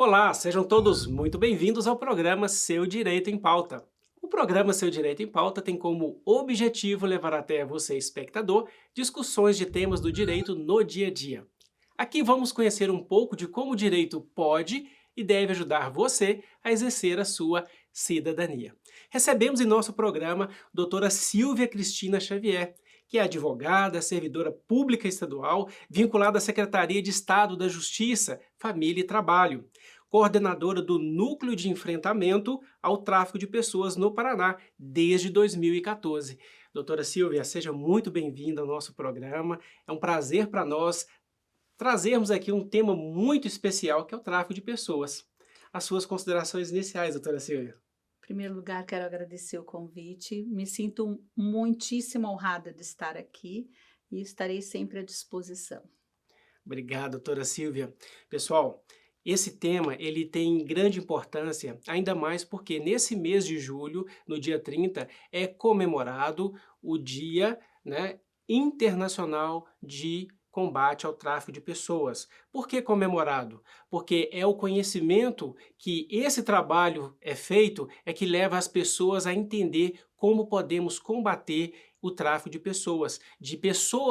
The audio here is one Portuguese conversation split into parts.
Olá, sejam todos muito bem-vindos ao programa Seu Direito em Pauta. O programa Seu Direito em Pauta tem como objetivo levar até você, espectador, discussões de temas do direito no dia a dia. Aqui vamos conhecer um pouco de como o direito pode e deve ajudar você a exercer a sua cidadania. Recebemos em nosso programa a doutora Silvia Cristina Xavier, que é advogada, servidora pública estadual, vinculada à Secretaria de Estado da Justiça, Família e Trabalho, coordenadora do Núcleo de Enfrentamento ao Tráfico de Pessoas no Paraná desde 2014. Doutora Silvia, seja muito bem-vinda ao nosso programa. É um prazer para nós trazermos aqui um tema muito especial, que é o tráfico de pessoas. As suas considerações iniciais, doutora Silvia. Em primeiro lugar, quero agradecer o convite. Me sinto muitíssimo honrada de estar aqui e estarei sempre à disposição. Obrigado, doutora Silvia. Pessoal, esse tema ele tem grande importância, ainda mais porque nesse mês de julho, no dia 30, é comemorado o Dia, né, Internacional de Combate ao Tráfico de Pessoas. Por que comemorado? Porque é o conhecimento que esse trabalho é feito é que leva as pessoas a entender como podemos combater o tráfico de pessoas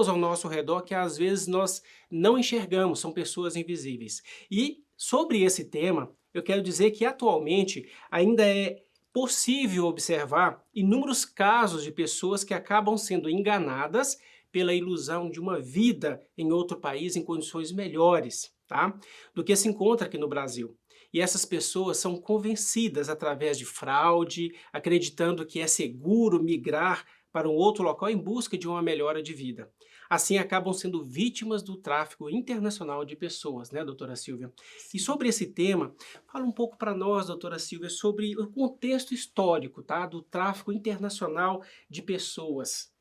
ao nosso redor que às vezes nós não enxergamos, são pessoas invisíveis. E sobre esse tema, eu quero dizer que atualmente ainda é possível observar inúmeros casos de pessoas que acabam sendo enganadas pela ilusão de uma vida em outro país em condições melhores, tá? Do que se encontra aqui no Brasil. E essas pessoas são convencidas através de fraude, acreditando que é seguro migrar para um outro local em busca de uma melhora de vida. Assim, acabam sendo vítimas do tráfico internacional de pessoas, né, doutora Silvia? E Sim. sobre esse tema, fala um pouco para nós, doutora Silvia, sobre o contexto histórico, tá, do tráfico internacional de pessoas.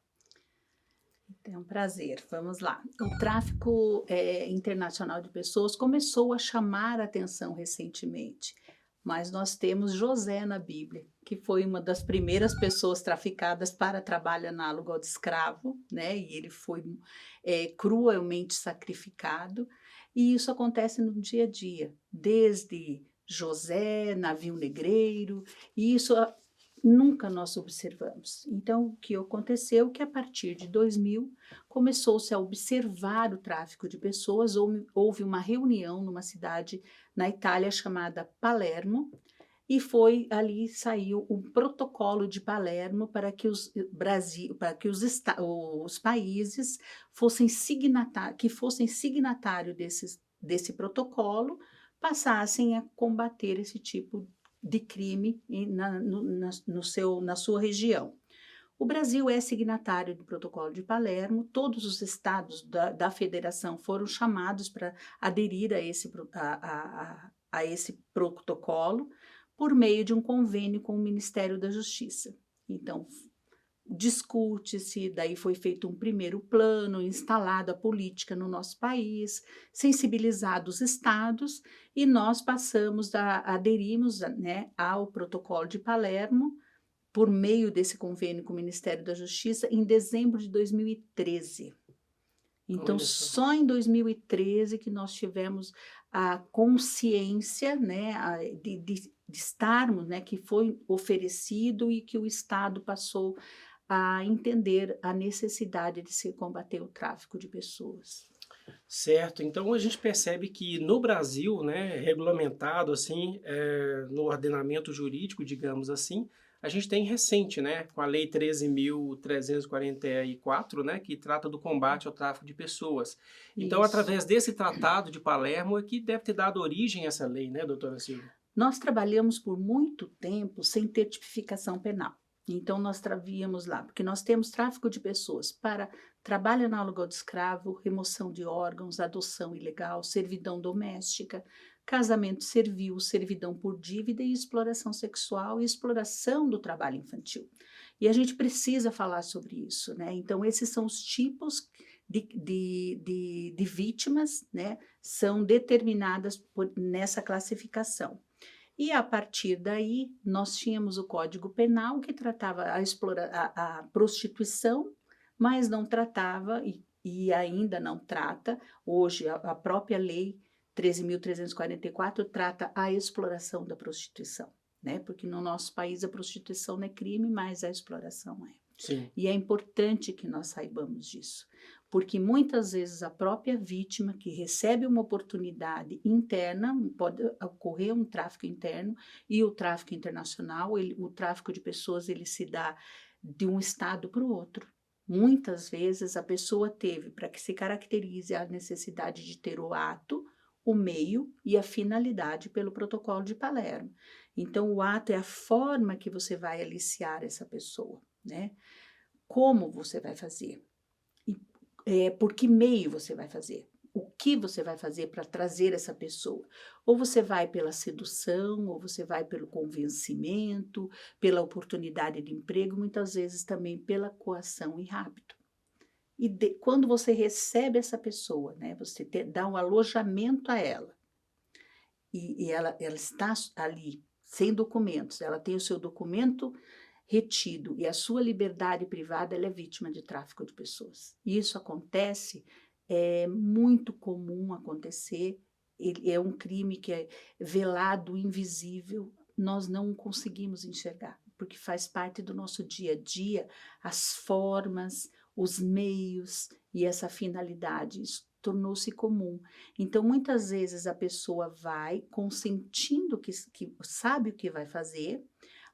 É um prazer. Vamos lá. O tráfico internacional de pessoas começou a chamar a atenção recentemente, mas nós temos José na Bíblia, que foi uma das primeiras pessoas traficadas para trabalho análogo ao de escravo, né? E ele foi cruelmente sacrificado. E isso acontece no dia a dia, desde José, navio negreiro, e isso nunca nós observamos. Então, o que aconteceu é que a partir de 2000 começou-se a observar o tráfico de pessoas, houve uma reunião numa cidade na Itália chamada Palermo, e foi ali saiu o protocolo de Palermo para que os países que fossem signatário desse protocolo, passassem a combater esse tipo de crime na sua região. O Brasil é signatário do Protocolo de Palermo, todos os estados da federação foram chamados para aderir a esse protocolo por meio de um convênio com o Ministério da Justiça. Então, discute-se, daí foi feito um primeiro plano, instalada a política no nosso país, sensibilizados os estados, e nós aderimos, né, ao Protocolo de Palermo, por meio desse convênio com o Ministério da Justiça, em dezembro de 2013. Então, Olha só. só em 2013 que nós tivemos a consciência, né, de estarmos, né, que foi oferecido e que o Estado passou a entender a necessidade de se combater o tráfico de pessoas. Certo, então a gente percebe que no Brasil, né, regulamentado assim, no ordenamento jurídico, digamos assim, a gente tem recente, né, com a Lei 13.344, né, que trata do combate ao tráfico de pessoas. Então, Isso. através desse tratado de Palermo é que deve ter dado origem a essa lei, né, doutora Silvia? Nós trabalhamos por muito tempo sem ter tipificação penal. Então, nós travíamos lá, porque nós temos tráfico de pessoas para trabalho análogo ao de escravo, remoção de órgãos, adoção ilegal, servidão doméstica, casamento servil, servidão por dívida e exploração sexual e exploração do trabalho infantil. E a gente precisa falar sobre isso, né? Então, esses são os tipos de vítimas, né? São determinadas nessa classificação. E a partir daí, nós tínhamos o Código Penal que tratava a prostituição, mas não tratava, e ainda não trata, hoje a própria lei 13.344 trata a exploração da prostituição, né? Porque no nosso país a prostituição não é crime, mas a exploração é. Sim. E é importante que nós saibamos disso, porque muitas vezes a própria vítima que recebe uma oportunidade interna, pode ocorrer um tráfico interno e o tráfico internacional, o tráfico de pessoas, ele se dá de um estado para o outro. Muitas vezes a pessoa teve, para que se caracterize a necessidade de ter o ato, o meio e a finalidade pelo Protocolo de Palermo. Então, o ato é a forma que você vai aliciar essa pessoa, né? Como você vai fazer? Por que meio você vai fazer? O que você vai fazer para trazer essa pessoa? Ou você vai pela sedução, ou você vai pelo convencimento, pela oportunidade de emprego, muitas vezes também pela coação e rapto. E quando você recebe essa pessoa, né, você dá um alojamento a ela, e ela está ali sem documentos, ela tem o seu documento retido e a sua liberdade privada, ela é vítima de tráfico de pessoas. E isso acontece, é muito comum acontecer, é um crime que é velado, invisível, nós não conseguimos enxergar, porque faz parte do nosso dia a dia, as formas, os meios e essa finalidade, isso tornou-se comum. Então, muitas vezes a pessoa vai consentindo que sabe o que vai fazer,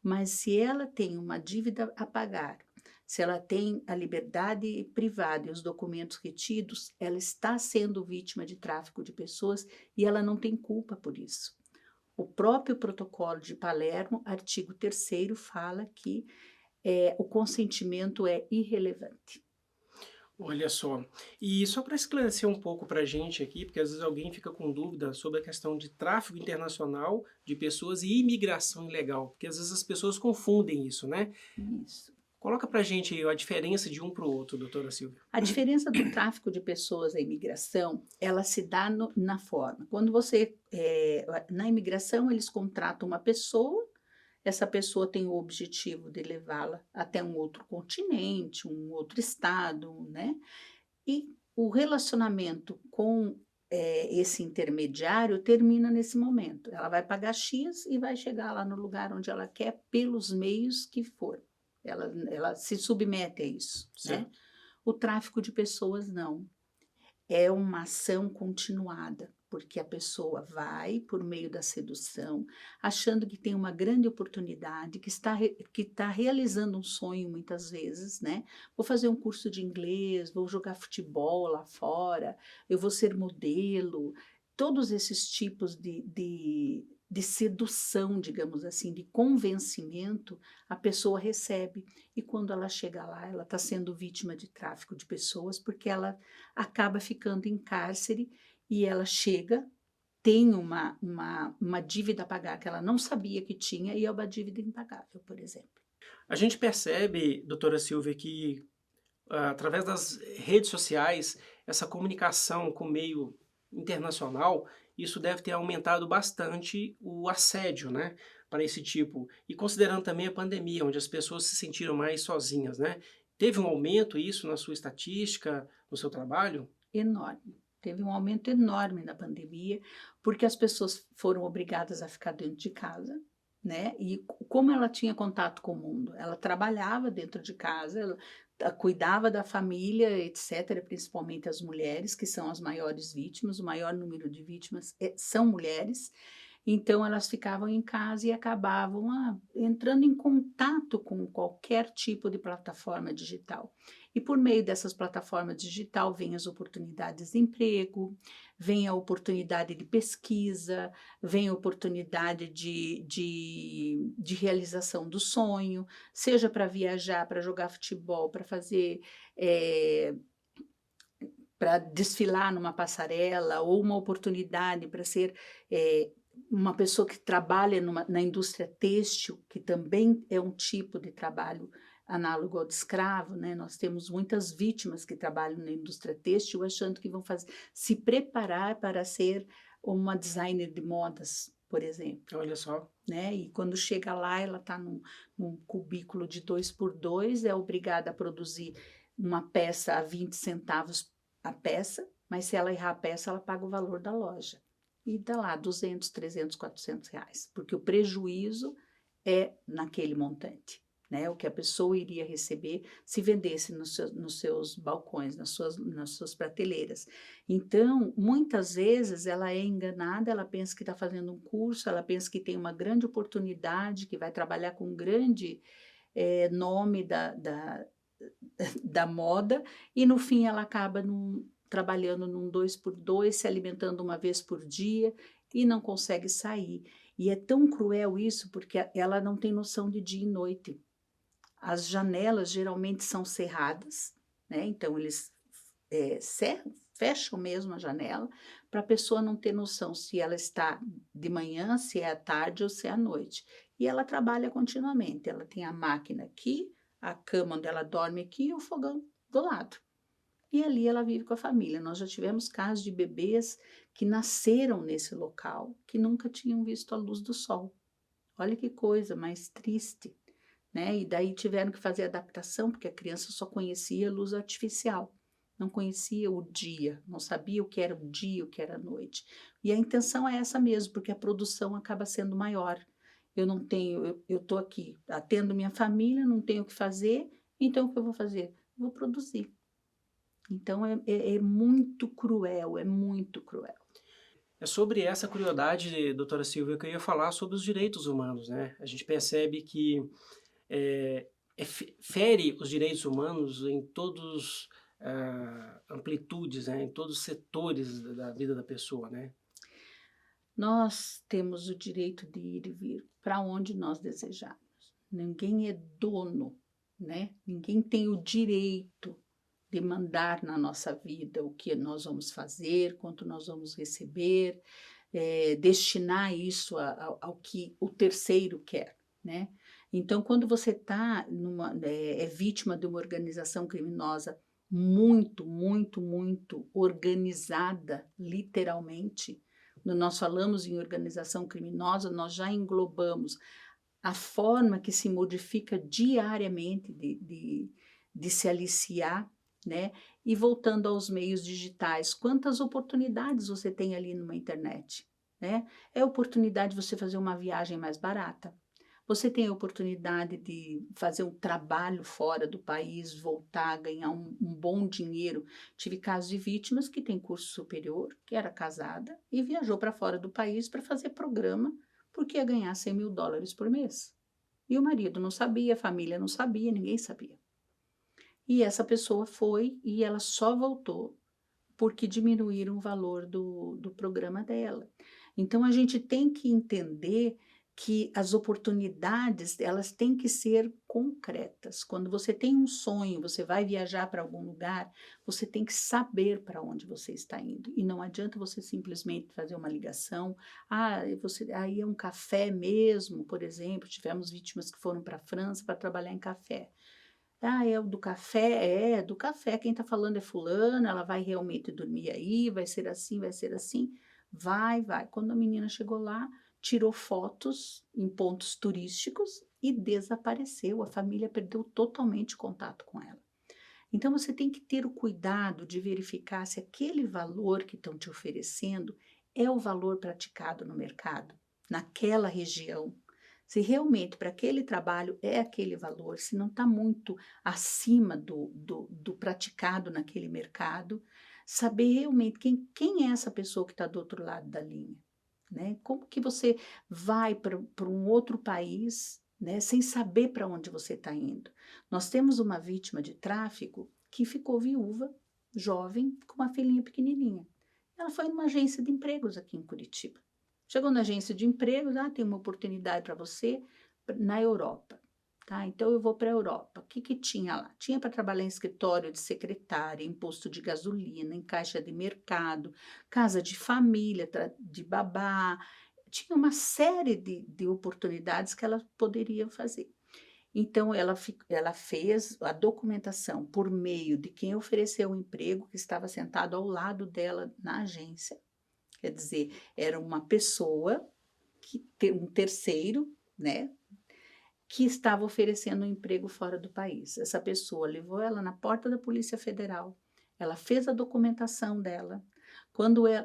mas se ela tem uma dívida a pagar, se ela tem a liberdade privada e os documentos retidos, ela está sendo vítima de tráfico de pessoas e ela não tem culpa por isso. O próprio Protocolo de Palermo, artigo 3º, fala que o consentimento é irrelevante. Olha só, e só para esclarecer um pouco para a gente aqui, porque às vezes alguém fica com dúvida sobre a questão de tráfico internacional de pessoas e imigração ilegal, porque às vezes as pessoas confundem isso, né? Isso. Coloca para a gente a diferença de um para o outro, doutora Silvia. A diferença do tráfico de pessoas à imigração, ela se dá na forma. Quando você, na imigração, eles contratam uma pessoa, essa pessoa tem o objetivo de levá-la até um outro continente, um outro estado, né? E o relacionamento com esse intermediário termina nesse momento. Ela vai pagar X e vai chegar lá no lugar onde ela quer pelos meios que for. Ela se submete a isso, né? O tráfico de pessoas não. É uma ação continuada, porque a pessoa vai por meio da sedução, achando que tem uma grande oportunidade, que está realizando um sonho muitas vezes, né? Vou fazer um curso de inglês, vou jogar futebol lá fora, eu vou ser modelo. Todos esses tipos de sedução, digamos assim, de convencimento, a pessoa recebe. E quando ela chega lá, ela está sendo vítima de tráfico de pessoas, porque ela acaba ficando em cárcere e ela chega, tem uma dívida a pagar que ela não sabia que tinha e é uma dívida impagável, por exemplo. A gente percebe, doutora Silvia, que através das redes sociais, essa comunicação com o meio internacional, isso deve ter aumentado bastante o assédio, né, para esse tipo. E considerando também a pandemia, onde as pessoas se sentiram mais sozinhas, né? Teve um aumento isso na sua estatística, no seu trabalho? Enorme. Teve um aumento enorme na pandemia, porque as pessoas foram obrigadas a ficar dentro de casa, né? E como ela tinha contato com o mundo, ela trabalhava dentro de casa, ela cuidava da família, etc., principalmente as mulheres, que são as maiores vítimas, o maior número de vítimas são mulheres. Então, elas ficavam em casa e acabavam entrando em contato com qualquer tipo de plataforma digital. E por meio dessas plataformas digital vêm as oportunidades de emprego, vem a oportunidade de pesquisa, vem a oportunidade de realização do sonho, seja para viajar, para jogar futebol, para fazer... para desfilar numa passarela, ou uma oportunidade para ser uma pessoa que trabalha na indústria têxtil, que também é um tipo de trabalho análogo ao de escravo, né? Nós temos muitas vítimas que trabalham na indústria têxtil achando que vão se preparar para ser uma designer de modas, por exemplo. Olha só. Né? E quando chega lá, ela está num cubículo de 2x2, é obrigada a produzir uma peça a 20 centavos a peça, mas se ela errar a peça, ela paga o valor da loja. e dá lá 200, 300, 400 reais, porque o prejuízo é naquele montante, né? O que a pessoa iria receber se vendesse nos seus balcões, nas suas prateleiras. Então, muitas vezes ela é enganada, ela pensa que está fazendo um curso, ela pensa que tem uma grande oportunidade, que vai trabalhar com um grande nome da moda, e no fim ela acaba trabalhando num 2x2, se alimentando uma vez por dia e não consegue sair. E é tão cruel isso porque ela não tem noção de dia e noite. As janelas geralmente são cerradas, né? Então eles fecham mesmo a janela para a pessoa não ter noção se ela está de manhã, se é à tarde ou se é à noite. E ela trabalha continuamente. Ela tem a máquina aqui, a cama onde ela dorme aqui e o fogão do lado. E ali ela vive com a família. Nós já tivemos casos de bebês que nasceram nesse local, que nunca tinham visto a luz do sol. Olha que coisa mais triste, né? E daí tiveram que fazer adaptação, porque a criança só conhecia a luz artificial, não conhecia o dia, não sabia o que era o dia, o que era a noite. E a intenção é essa mesmo, porque a produção acaba sendo maior. Eu não tenho, eu estou aqui, atendo minha família, não tenho o que fazer, então o que eu vou fazer? Vou produzir. Então é muito cruel, é muito cruel. É sobre essa crueldade, doutora Silvia, que eu ia falar sobre os direitos humanos, né? A gente percebe que fere os direitos humanos em todos amplitudes, né? Em todos os setores da vida da pessoa, né? Nós temos o direito de ir e vir para onde nós desejarmos. Ninguém é dono, né? Ninguém tem o direito de mandar na nossa vida o que nós vamos fazer, quanto nós vamos receber, destinar isso ao que o terceiro quer, né? Então, quando você é vítima de uma organização criminosa muito, muito, muito organizada, literalmente, quando nós falamos em organização criminosa, nós já englobamos a forma que se modifica diariamente de se aliciar, né? E voltando aos meios digitais, quantas oportunidades você tem ali numa internet, né? É oportunidade de você fazer uma viagem mais barata. Você tem a oportunidade de fazer um trabalho fora do país, voltar, ganhar um bom dinheiro. Tive casos de vítimas que têm curso superior, que era casada e viajou para fora do país para fazer programa, porque ia ganhar US$100.000 por mês. E o marido não sabia, a família não sabia, ninguém sabia. E essa pessoa foi e ela só voltou porque diminuíram o valor do programa dela. Então, a gente tem que entender que as oportunidades, elas têm que ser concretas. Quando você tem um sonho, você vai viajar para algum lugar, você tem que saber para onde você está indo. E não adianta você simplesmente fazer uma ligação. Aí é um café mesmo, por exemplo, tivemos vítimas que foram para a França para trabalhar em café. É o do café? É, do café. Quem está falando é fulana, ela vai realmente dormir aí, vai ser assim, vai ser assim. Vai, vai. Quando a menina chegou lá, tirou fotos em pontos turísticos e desapareceu. A família perdeu totalmente contato com ela. Então, você tem que ter o cuidado de verificar se aquele valor que estão te oferecendo é o valor praticado no mercado, naquela região. Se realmente para aquele trabalho é aquele valor, se não está muito acima do praticado naquele mercado, saber realmente quem é essa pessoa que está do outro lado da linha, né? Como que você vai para um outro país, né, sem saber para onde você está indo? Nós temos uma vítima de tráfico que ficou viúva, jovem, com uma filhinha pequenininha. Ela foi numa agência de empregos aqui em Curitiba. Chegou na agência de empregos, tem uma oportunidade para você na Europa. Tá? Então eu vou para a Europa. O que tinha lá? Tinha para trabalhar em escritório de secretária, em posto de gasolina, em caixa de mercado, casa de família, de babá. Tinha uma série de oportunidades que ela poderia fazer. Então, ela fez a documentação por meio de quem ofereceu o emprego, que estava sentado ao lado dela na agência. Quer dizer, era uma pessoa, um terceiro, né, que estava oferecendo um emprego fora do país. Essa pessoa levou ela na porta da Polícia Federal, ela fez a documentação dela,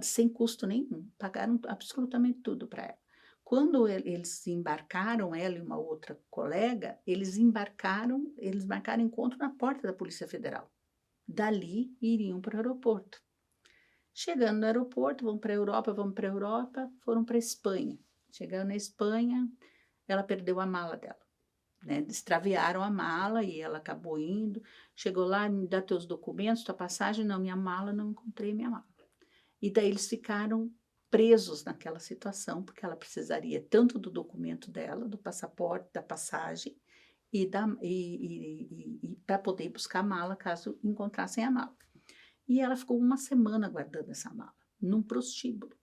sem custo nenhum, pagaram absolutamente tudo para ela. Quando eles embarcaram, ela e uma outra colega, eles marcaram encontro na porta da Polícia Federal. Dali, iriam para o aeroporto. Chegando no aeroporto, vamos para a Europa, foram para a Espanha. Chegando na Espanha, ela perdeu a mala dela, né? Extraviaram a mala e ela acabou indo. Chegou lá, me dá teus documentos, tua passagem. Não, minha mala, não encontrei minha mala. E daí eles ficaram presos naquela situação, porque ela precisaria tanto do documento dela, do passaporte, da passagem, e para poder ir buscar a mala caso encontrassem a mala. E ela ficou uma semana guardando essa mala, num prostíbulo.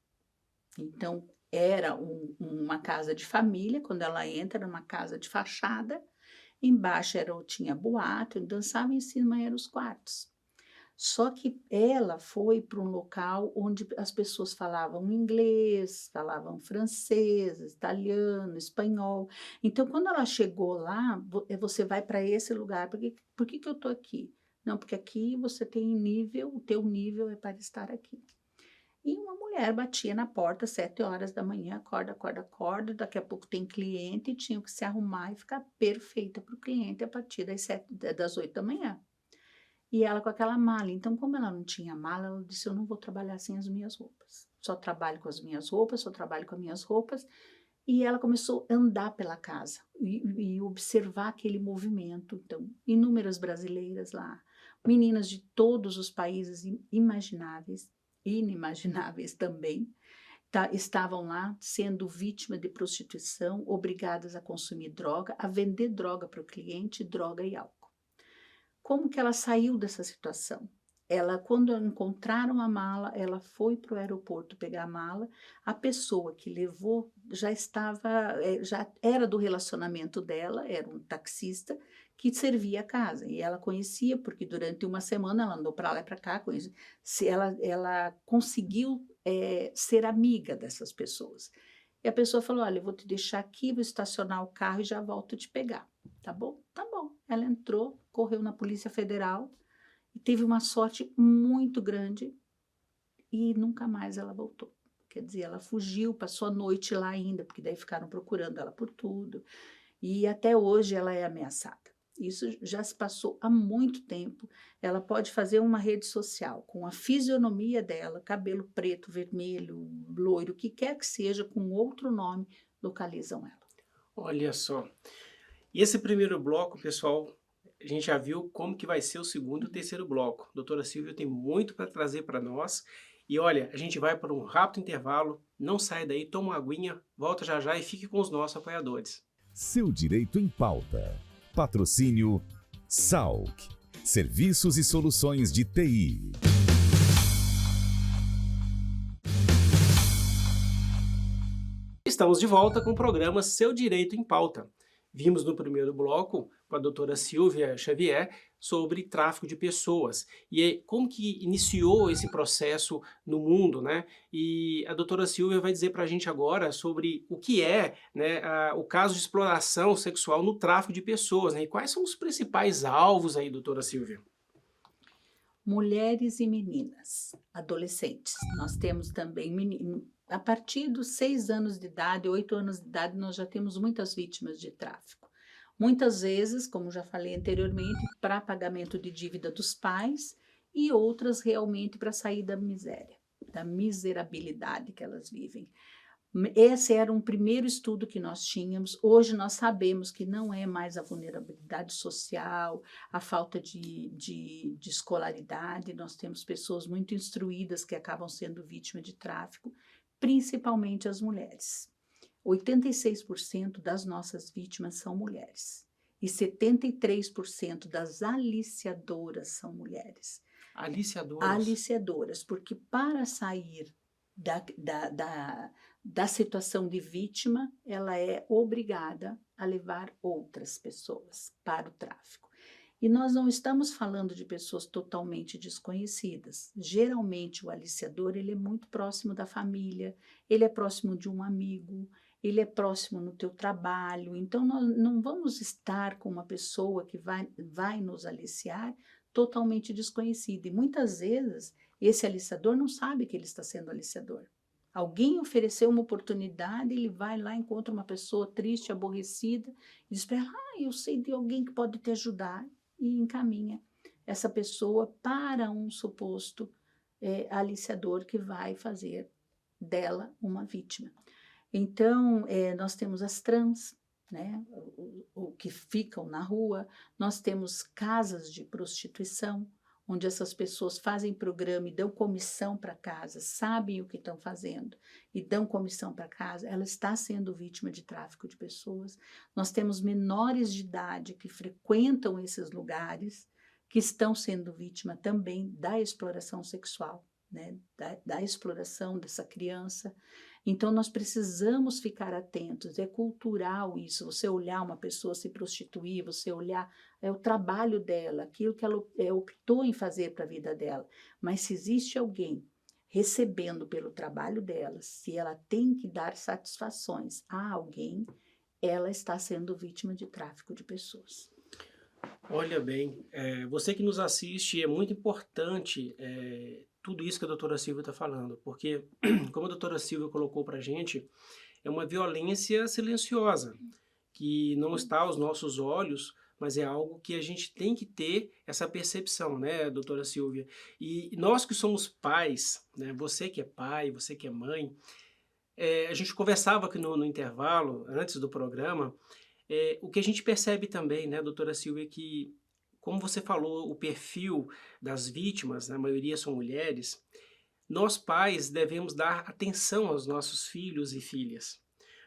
Então, era uma casa de família, quando ela entra, era uma casa de fachada, embaixo tinha boate, dançava, em cima eram os quartos. Só que ela foi para um local onde as pessoas falavam inglês, falavam francês, italiano, espanhol. Então, quando ela chegou lá, você vai para esse lugar. Por que eu estou aqui? Não, porque aqui você tem nível, o teu nível é para estar aqui. E uma mulher batia na porta às 7 horas da manhã, acorda, acorda, acorda, daqui a pouco tem cliente, e tinha que se arrumar e ficar perfeita para o cliente a partir das 8 da manhã. E ela com aquela mala. Então, como ela não tinha mala, ela disse: eu não vou trabalhar sem as minhas roupas. Só trabalho com as minhas roupas, só trabalho com as minhas roupas. E ela começou a andar pela casa e observar aquele movimento. Então, inúmeras brasileiras lá, meninas de todos os países imagináveis, inimagináveis também, estavam lá sendo vítimas de prostituição, obrigadas a consumir droga, a vender droga para o cliente, droga e álcool. Como que ela saiu dessa situação? Quando encontraram a mala, ela foi para o aeroporto pegar a mala. A pessoa que levou já era do relacionamento dela, era um taxista que servia a casa. E ela conhecia, porque durante uma semana ela andou para lá e para cá. Ela conseguiu ser amiga dessas pessoas. E a pessoa falou: olha, eu vou te deixar aqui, vou estacionar o carro e já volto te pegar. Tá bom? Tá bom. Ela entrou, correu na Polícia Federal e teve uma sorte muito grande e nunca mais ela voltou. Quer dizer, ela fugiu, passou a noite lá ainda, porque daí ficaram procurando ela por tudo. E até hoje ela é ameaçada. Isso já se passou há muito tempo. Ela pode fazer uma rede social com a fisionomia dela, cabelo preto, vermelho, loiro, o que quer que seja, com outro nome, localizam ela. Olha só. E esse primeiro bloco, pessoal, a gente já viu como que vai ser o segundo e o terceiro bloco. Doutora Silvia tem muito para trazer para nós. E olha, a gente vai para um rápido intervalo. Não saia daí, toma uma aguinha, volta já já e fique com os nossos apoiadores. Seu Direito em Pauta. Patrocínio SAUC. Serviços e soluções de TI. Estamos de volta com o programa Seu Direito em Pauta. Vimos no primeiro bloco com a doutora Silvia Xavier sobre tráfico de pessoas e como que iniciou esse processo no mundo, né? E a doutora Silvia vai dizer para a gente agora sobre o que é, né, o caso de exploração sexual no tráfico de pessoas, né? E quais são os principais alvos aí, doutora Silvia? Mulheres e meninas, adolescentes. Nós temos também a partir dos 6 anos de idade, 8 anos de idade, nós já temos muitas vítimas de tráfico. Muitas vezes, como já falei anteriormente, para pagamento de dívida dos pais e outras realmente para sair da miséria, da miserabilidade que elas vivem. Esse era um primeiro estudo que nós tínhamos. Hoje nós sabemos que não é mais a vulnerabilidade social, a falta de escolaridade. Nós temos pessoas muito instruídas que acabam sendo vítimas de tráfico, principalmente as mulheres. 86% das nossas vítimas são mulheres e 73% das aliciadoras são mulheres. Aliciadoras? Aliciadoras, porque para sair da situação de vítima, ela é obrigada a levar outras pessoas para o tráfico. E nós não estamos falando de pessoas totalmente desconhecidas. Geralmente o aliciador ele é muito próximo da família, ele é próximo de um amigo, ele é próximo no teu trabalho. Então nós não vamos estar com uma pessoa que vai nos aliciar totalmente desconhecida. E muitas vezes Esse aliciador não sabe que ele está sendo aliciador. Alguém ofereceu uma oportunidade, ele vai lá, encontra uma pessoa triste, aborrecida, e diz para ela, eu sei de alguém que pode te ajudar, e encaminha essa pessoa para um suposto aliciador que vai fazer dela uma vítima. Então, nós temos as trans, né, o que ficam na rua, nós temos casas de prostituição, onde essas pessoas fazem programa e dão comissão para casa, sabem o que estão fazendo e dão comissão para casa, ela está sendo vítima de tráfico de pessoas. Nós temos menores de idade que frequentam esses lugares, que estão sendo vítima também da exploração sexual, né, da exploração dessa criança. Então, nós precisamos ficar atentos, é cultural isso, você olhar uma pessoa se prostituir, você olhar o trabalho dela, aquilo que ela optou em fazer para a vida dela. Mas se existe alguém recebendo pelo trabalho dela, se ela tem que dar satisfações a alguém, ela está sendo vítima de tráfico de pessoas. Olha bem, você que nos assiste, é muito importante tudo isso que a doutora Silvia está falando, porque, como a doutora Silvia colocou para a gente, é uma violência silenciosa, que não está aos nossos olhos, mas é algo que a gente tem que ter essa percepção, né, doutora Silvia? E nós que somos pais, né, você que é pai, você que é mãe, a gente conversava aqui no intervalo, antes do programa, o que a gente percebe também, né, doutora Silvia, que, como você falou, o perfil das vítimas, na maioria são mulheres, nós pais devemos dar atenção aos nossos filhos e filhas.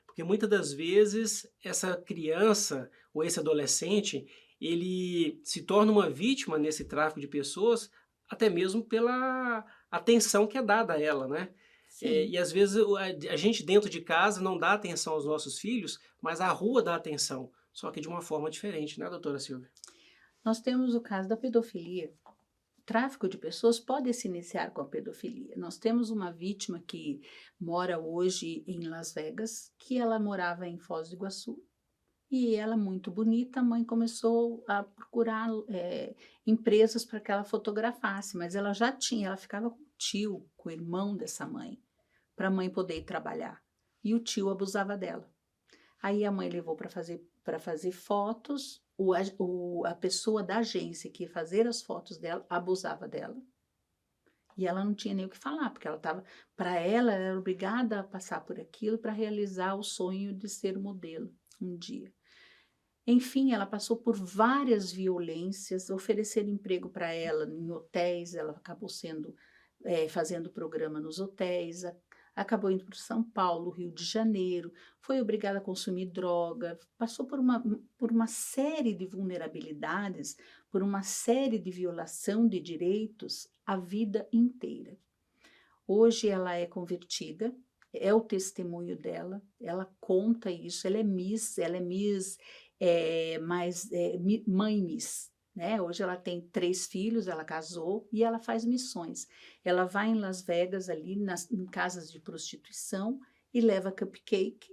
Porque muitas das vezes essa criança ou esse adolescente, ele se torna uma vítima nesse tráfico de pessoas, até mesmo pela atenção que é dada a ela, né? E às vezes a gente dentro de casa não dá atenção aos nossos filhos, mas a rua dá atenção, só que de uma forma diferente, né, doutora Silvia? Nós temos o caso da pedofilia. O tráfico de pessoas pode se iniciar com a pedofilia. Nós temos uma vítima que mora hoje em Las Vegas, que ela morava em Foz do Iguaçu, e ela, muito bonita, a mãe começou a procurar empresas para que ela fotografasse, mas ela já tinha, ela ficava com o tio, com o irmão dessa mãe, para a mãe poder ir trabalhar. E o tio abusava dela. Aí a mãe levou para fazer fotos, a pessoa da agência que ia fazer as fotos dela abusava dela. E ela não tinha nem o que falar, porque para ela, ela era obrigada a passar por aquilo para realizar o sonho de ser modelo um dia. Enfim, ela passou por várias violências, ofereceram emprego para ela em hotéis, ela acabou fazendo programa nos hotéis, acabou indo para São Paulo, Rio de Janeiro, foi obrigada a consumir droga, passou por uma série de vulnerabilidades, por uma série de violação de direitos a vida inteira. Hoje ela é convertida, é o testemunho dela, ela conta isso, ela é mãe Miss. Né? Hoje ela tem 3 filhos, ela casou e ela faz missões. Ela vai em Las Vegas, ali em casas de prostituição, e leva cupcake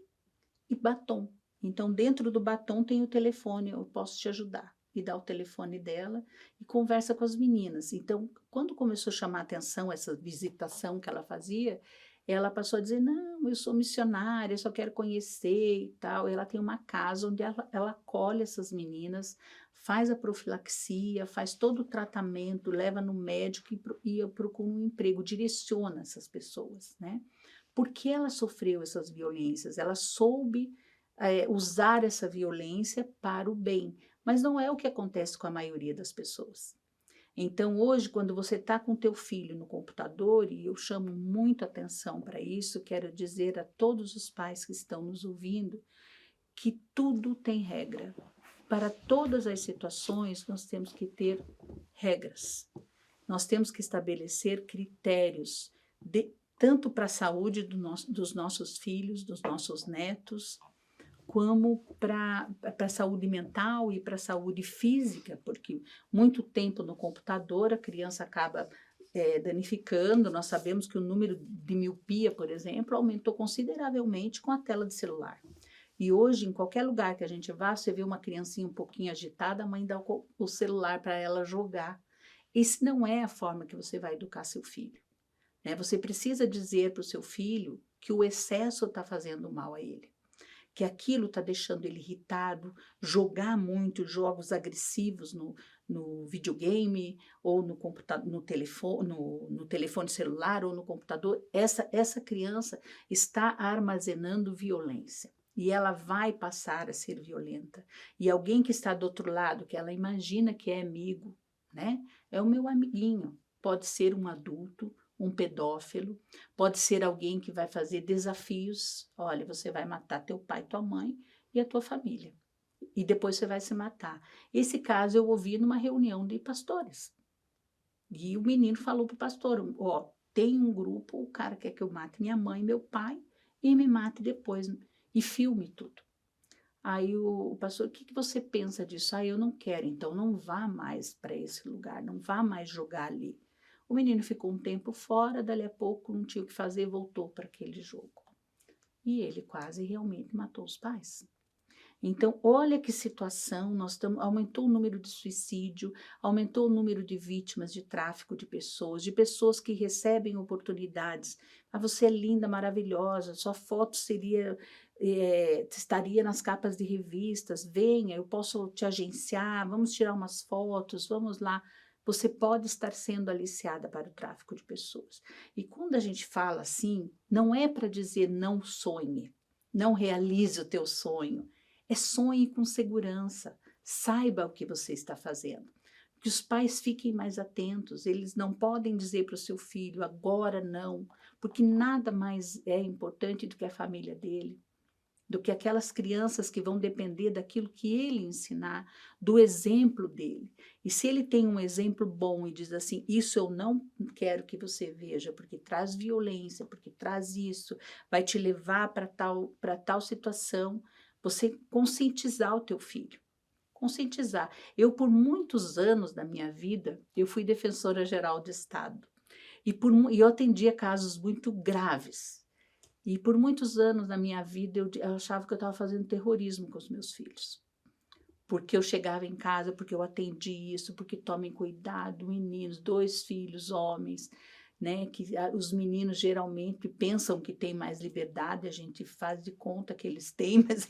e batom. Então, dentro do batom tem o telefone, eu posso te ajudar. E dá o telefone dela e conversa com as meninas. Então, quando começou a chamar a atenção essa visitação que ela fazia, ela passou a dizer, não, eu sou missionária, só quero conhecer e tal. Ela tem uma casa onde ela acolhe essas meninas, faz a profilaxia, faz todo o tratamento, leva no médico e procura um emprego, direciona essas pessoas, né? Porque ela sofreu essas violências, ela soube usar essa violência para o bem, mas não é o que acontece com a maioria das pessoas. Então, hoje, quando você está com teu filho no computador, e eu chamo muito atenção para isso, quero dizer a todos os pais que estão nos ouvindo, que tudo tem regra. Para todas as situações, nós temos que ter regras. Nós temos que estabelecer critérios, tanto para a saúde dos nossos filhos, dos nossos netos, como para a saúde mental e para a saúde física, porque muito tempo no computador a criança acaba danificando. Nós sabemos que o número de miopia, por exemplo, aumentou consideravelmente com a tela de celular. E hoje, em qualquer lugar que a gente vá, você vê uma criancinha um pouquinho agitada, a mãe dá o celular para ela jogar. Esse não é a forma que você vai educar seu filho, né? Você precisa dizer para o seu filho que o excesso está fazendo mal a ele, que aquilo está deixando ele irritado, jogar muito jogos agressivos no videogame, ou no computador, no telefone celular, ou no computador. Essa criança está armazenando violência. E ela vai passar a ser violenta. E alguém que está do outro lado, que ela imagina que é amigo, né? É o meu amiguinho. Pode ser um adulto, um pedófilo, pode ser alguém que vai fazer desafios. Olha, você vai matar teu pai, tua mãe e a tua família. E depois você vai se matar. Esse caso eu ouvi numa reunião de pastores. E o menino falou para o pastor, ó, tem um grupo, o cara quer que eu mate minha mãe, meu pai, e me mate depois, e filme tudo. Aí o pastor, o que você pensa disso? Ah, eu não quero, então não vá mais para esse lugar, não vá mais jogar ali. O menino ficou um tempo fora, dali a pouco não tinha o que fazer, voltou para aquele jogo. E ele quase realmente matou os pais. Então, olha que situação, aumentou o número de suicídio, aumentou o número de vítimas de tráfico de pessoas que recebem oportunidades. Ah, você é linda, maravilhosa, sua foto estaria nas capas de revistas, venha, eu posso te agenciar, vamos tirar umas fotos, vamos lá. Você pode estar sendo aliciada para o tráfico de pessoas. E quando a gente fala assim, não é para dizer não sonhe, não realize o teu sonho. É sonhe com segurança, saiba o que você está fazendo. Que os pais fiquem mais atentos, eles não podem dizer para o seu filho, agora não, porque nada mais é importante do que a família dele, do que aquelas crianças que vão depender daquilo que ele ensinar, do exemplo dele. E se ele tem um exemplo bom e diz assim, isso eu não quero que você veja, porque traz violência, porque traz isso, vai te levar para tal situação, você conscientizar o teu filho. Conscientizar. Eu, por muitos anos da minha vida, eu fui defensora geral do Estado. E eu atendia casos muito graves. E por muitos anos da minha vida, eu achava que eu estava fazendo terrorismo com os meus filhos. Porque eu chegava em casa, porque eu atendi isso, porque tomem cuidado, meninos, 2 filhos, homens, né? Que os meninos geralmente pensam que têm mais liberdade, a gente faz de conta que eles têm, mas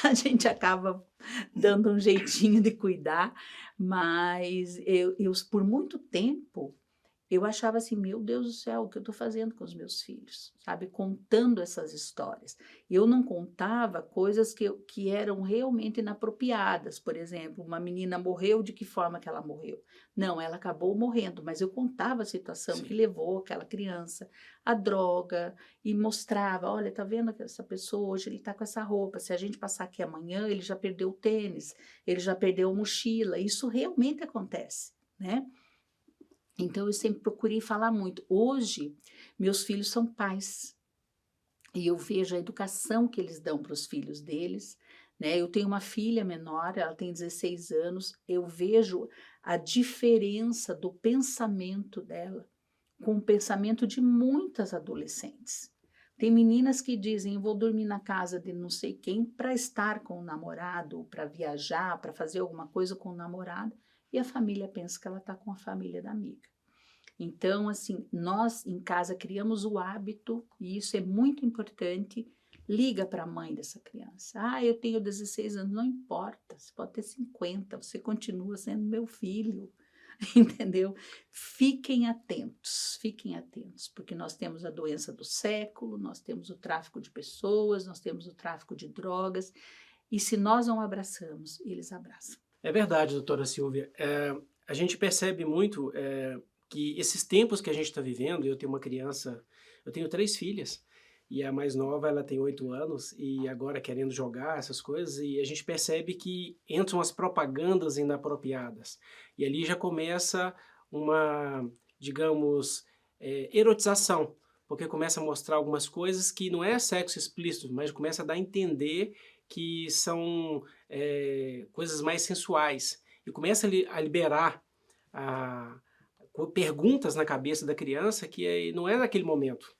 a gente acaba dando um jeitinho de cuidar. Mas eu por muito tempo, eu achava assim, meu Deus do céu, o que eu estou fazendo com os meus filhos, sabe? Contando essas histórias. Eu não contava coisas que eram realmente inapropriadas. Por exemplo, uma menina morreu, de que forma que ela morreu? Não, ela acabou morrendo, mas eu contava a situação que levou aquela criança à droga e mostrava, olha, tá vendo que essa pessoa hoje, ele tá com essa roupa, se a gente passar aqui amanhã, ele já perdeu o tênis, ele já perdeu a mochila, isso realmente acontece, né? Então, eu sempre procurei falar muito. Hoje, meus filhos são pais. E eu vejo a educação que eles dão para os filhos deles, né? Eu tenho uma filha menor, ela tem 16 anos. Eu vejo a diferença do pensamento dela com o pensamento de muitas adolescentes. Tem meninas que dizem, vou dormir na casa de não sei quem para estar com o namorado, para viajar, para fazer alguma coisa com o namorado. E a família pensa que ela está com a família da amiga. Então, assim, nós em casa criamos o hábito, e isso é muito importante, liga para a mãe dessa criança. Ah, eu tenho 16 anos, não importa, você pode ter 50, você continua sendo meu filho, entendeu? Fiquem atentos, porque nós temos a doença do século, nós temos o tráfico de pessoas, nós temos o tráfico de drogas, e se nós não abraçamos, eles abraçam. É verdade, doutora Silvia. A gente percebe muito que esses tempos que a gente está vivendo, eu tenho uma criança, eu tenho 3 filhas, e a mais nova ela tem 8 anos, e agora querendo jogar essas coisas, e a gente percebe que entram as propagandas inapropriadas. E ali já começa uma, digamos, erotização, porque começa a mostrar algumas coisas que não é sexo explícito, mas começa a dar a entender que são coisas mais sensuais, e começa a liberar perguntas na cabeça da criança que não é naquele momento.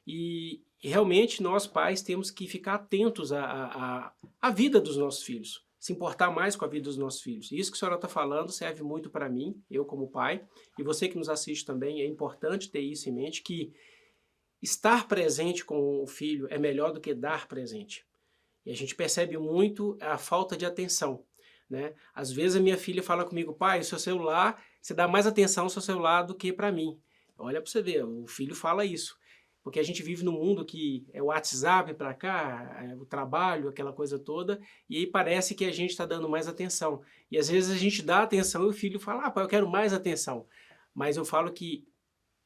E realmente nós pais temos que ficar atentos à vida dos nossos filhos, se importar mais com a vida dos nossos filhos. E isso que a senhora está falando serve muito para mim, eu como pai, e você que nos assiste também, é importante ter isso em mente, que estar presente com o filho é melhor do que dar presente. E a gente percebe muito a falta de atenção, né? Às vezes a minha filha fala comigo, pai, o seu celular, você dá mais atenção ao seu celular do que para mim. Olha para você ver, o filho fala isso. Porque a gente vive num mundo que é o WhatsApp para cá, é o trabalho, aquela coisa toda, e aí parece que a gente está dando mais atenção. E às vezes a gente dá atenção e o filho fala, pai, eu quero mais atenção. Mas eu falo que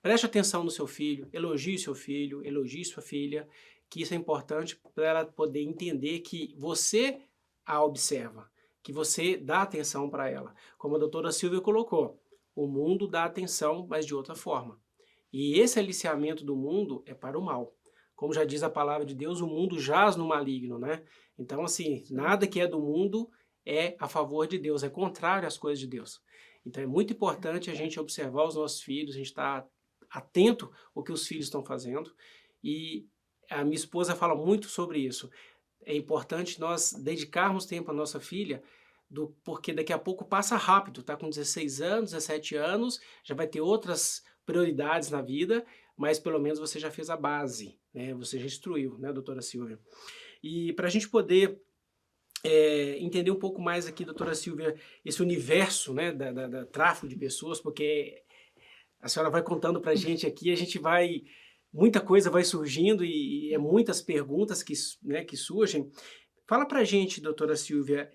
preste atenção no seu filho, elogie seu filho, elogie sua filha, que isso é importante para ela poder entender que você a observa, que você dá atenção para ela. Como a doutora Silvia colocou, o mundo dá atenção, mas de outra forma. E esse aliciamento do mundo é para o mal. Como já diz a palavra de Deus, o mundo jaz no maligno, né? Então, assim, nada que é do mundo é a favor de Deus, é contrário às coisas de Deus. Então, é muito importante a gente observar os nossos filhos, a gente estar atento ao que os filhos estão fazendo. E a minha esposa fala muito sobre isso. É importante nós dedicarmos tempo à nossa filha, porque daqui a pouco passa rápido, está com 16 anos, 17 anos, já vai ter outras prioridades na vida, mas pelo menos você já fez a base, né? Você já instruiu, né, doutora Silvia? E para a gente poder entender um pouco mais aqui, doutora Silvia, esse universo, né, da tráfico de pessoas, porque a senhora vai contando para a gente aqui, a gente vai, muita coisa vai surgindo e é muitas perguntas né, que surgem. Fala para a gente, doutora Silvia,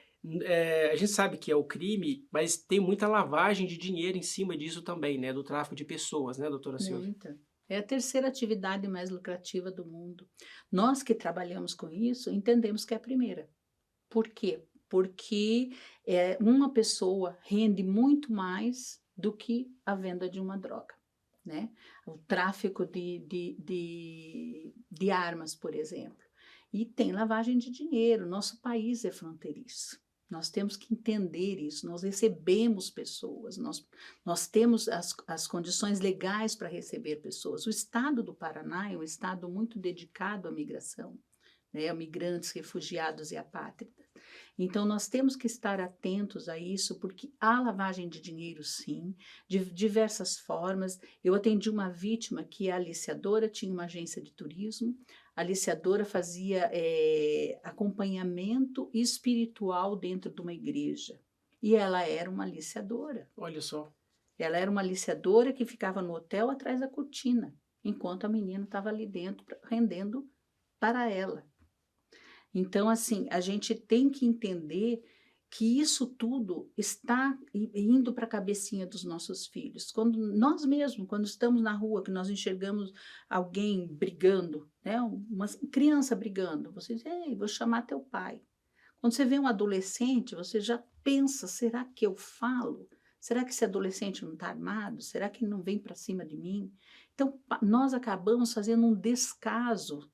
a gente sabe que é o crime, mas tem muita lavagem de dinheiro em cima disso também, né, do tráfico de pessoas, né, doutora Silvia? Muita. É a terceira atividade mais lucrativa do mundo. Nós que trabalhamos com isso, entendemos que é a primeira. Por quê? Porque uma pessoa rende muito mais do que a venda de uma droga, né? O tráfico de armas, por exemplo. E tem lavagem de dinheiro. Nosso país é fronteiriço. Nós temos que entender isso. Nós recebemos pessoas, nós temos as condições legais para receber pessoas. O estado do Paraná é um estado muito dedicado à migração, né? A migrantes, refugiados e apátridas. Então, nós temos que estar atentos a isso, porque há lavagem de dinheiro, sim, de diversas formas. Eu atendi uma vítima que a aliciadora tinha uma agência de turismo, a aliciadora fazia acompanhamento espiritual dentro de uma igreja, e ela era uma aliciadora. Olha só. Ela era uma aliciadora que ficava no hotel atrás da cortina, enquanto a menina estava ali dentro rendendo para ela. Então, assim, a gente tem que entender que isso tudo está indo para a cabecinha dos nossos filhos. Quando nós mesmos, quando estamos na rua, que nós enxergamos alguém brigando, né, uma criança brigando, você diz, ei, vou chamar teu pai. Quando você vê um adolescente, você já pensa, será que eu falo? Será que esse adolescente não está armado? Será que ele não vem para cima de mim? Então, nós acabamos fazendo um descaso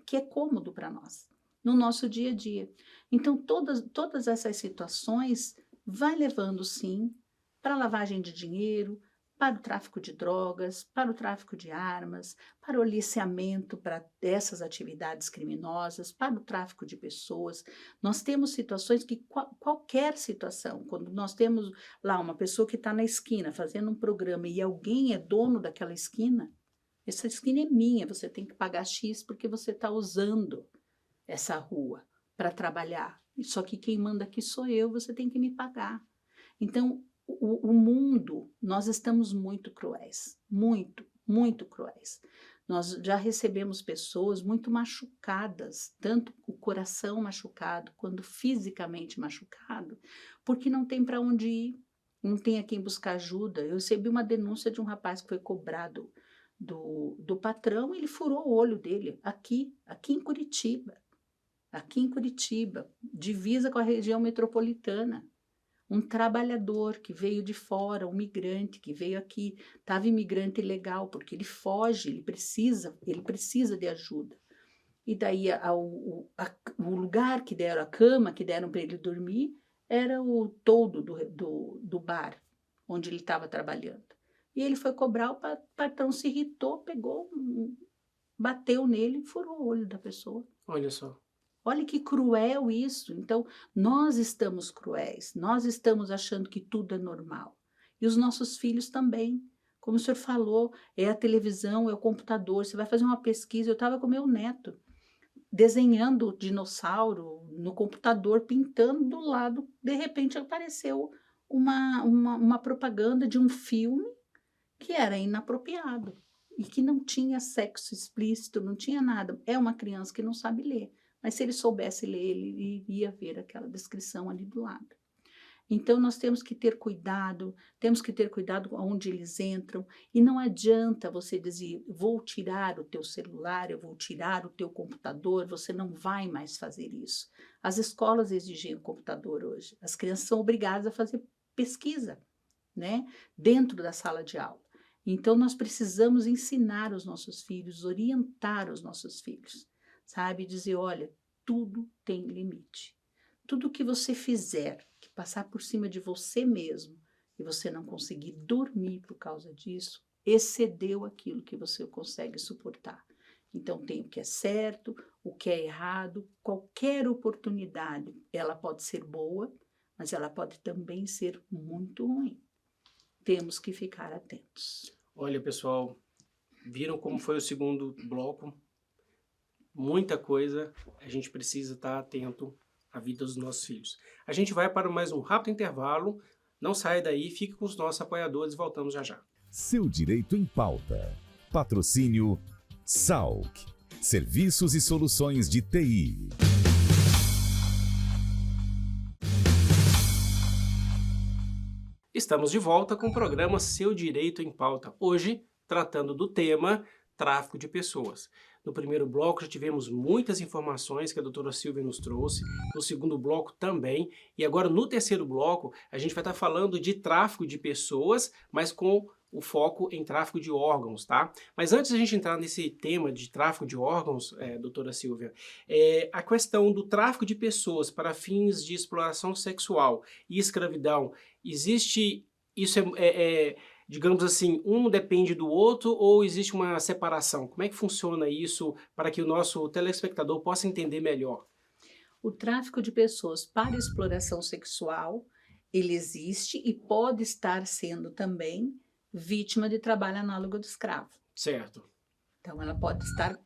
que é cômodo para nós, no nosso dia a dia. Então, todas essas situações vai levando, sim, para a lavagem de dinheiro, para o tráfico de drogas, para o tráfico de armas, para o aliciamento para essas atividades criminosas, para o tráfico de pessoas. Nós temos situações que, qualquer situação, quando nós temos lá uma pessoa que está na esquina fazendo um programa e alguém é dono daquela esquina, essa esquina é minha, você tem que pagar X porque você está usando essa rua para trabalhar. Só que quem manda aqui sou eu, você tem que me pagar. Então, o mundo, nós estamos muito cruéis, muito, muito cruéis. Nós já recebemos pessoas muito machucadas, tanto o coração machucado quanto fisicamente machucado, porque não tem para onde ir, não tem a quem buscar ajuda. Eu recebi uma denúncia de um rapaz que foi cobrado do patrão, ele furou o olho dele, aqui em Curitiba. Aqui em Curitiba, divisa com a região metropolitana. Um trabalhador que veio de fora, um migrante que veio aqui, estava imigrante ilegal, porque ele foge, ele precisa de ajuda. E daí o lugar que deram, a cama que deram para ele dormir, era o toldo do bar, onde ele estava trabalhando. E ele foi cobrar, o patrão se irritou, pegou, bateu nele e furou o olho da pessoa. Olha só. Olha que cruel isso. Então, nós estamos cruéis, nós estamos achando que tudo é normal. E os nossos filhos também. Como o senhor falou, é a televisão, é o computador. Você vai fazer uma pesquisa. Eu estava com meu neto desenhando dinossauro no computador, pintando do lado. De repente apareceu uma propaganda de um filme que era inapropriado e que não tinha sexo explícito, não tinha nada. É uma criança que não sabe ler, mas se ele soubesse ler, ele iria ver aquela descrição ali do lado. Então, nós temos que ter cuidado onde eles entram, e não adianta você dizer, vou tirar o teu celular, eu vou tirar o teu computador, você não vai mais fazer isso. As escolas exigem o computador hoje, as crianças são obrigadas a fazer pesquisa, né, dentro da sala de aula. Então, nós precisamos ensinar os nossos filhos, orientar os nossos filhos, sabe? Dizer, olha, tudo tem limite. Tudo que você fizer, que passar por cima de você mesmo, e você não conseguir dormir por causa disso, excedeu aquilo que você consegue suportar. Então, tem o que é certo, o que é errado, qualquer oportunidade, ela pode ser boa, mas ela pode também ser muito ruim. Temos que ficar atentos. Olha, pessoal, viram como foi o segundo bloco? Muita coisa, a gente precisa estar atento à vida dos nossos filhos. A gente vai para mais um rápido intervalo. Não saia daí, fique com os nossos apoiadores, voltamos já já. Seu Direito em Pauta. Patrocínio SAUC. Serviços e soluções de TI. Estamos de volta com o programa Seu Direito em Pauta. Hoje, tratando do tema tráfico de pessoas. No primeiro bloco já tivemos muitas informações que a doutora Silvia nos trouxe, no segundo bloco também, e agora no terceiro bloco a gente vai estar falando de tráfico de pessoas, mas com o foco em tráfico de órgãos, tá? Mas antes de a gente entrar nesse tema de tráfico de órgãos, doutora Silvia, a questão do tráfico de pessoas para fins de exploração sexual e escravidão, existe, isso digamos assim, um depende do outro ou existe uma separação? Como é que funciona isso para que o nosso telespectador possa entender melhor? O tráfico de pessoas para exploração sexual, ele existe e pode estar sendo também vítima de trabalho análogo de escravo. Certo. Então, ela pode estar,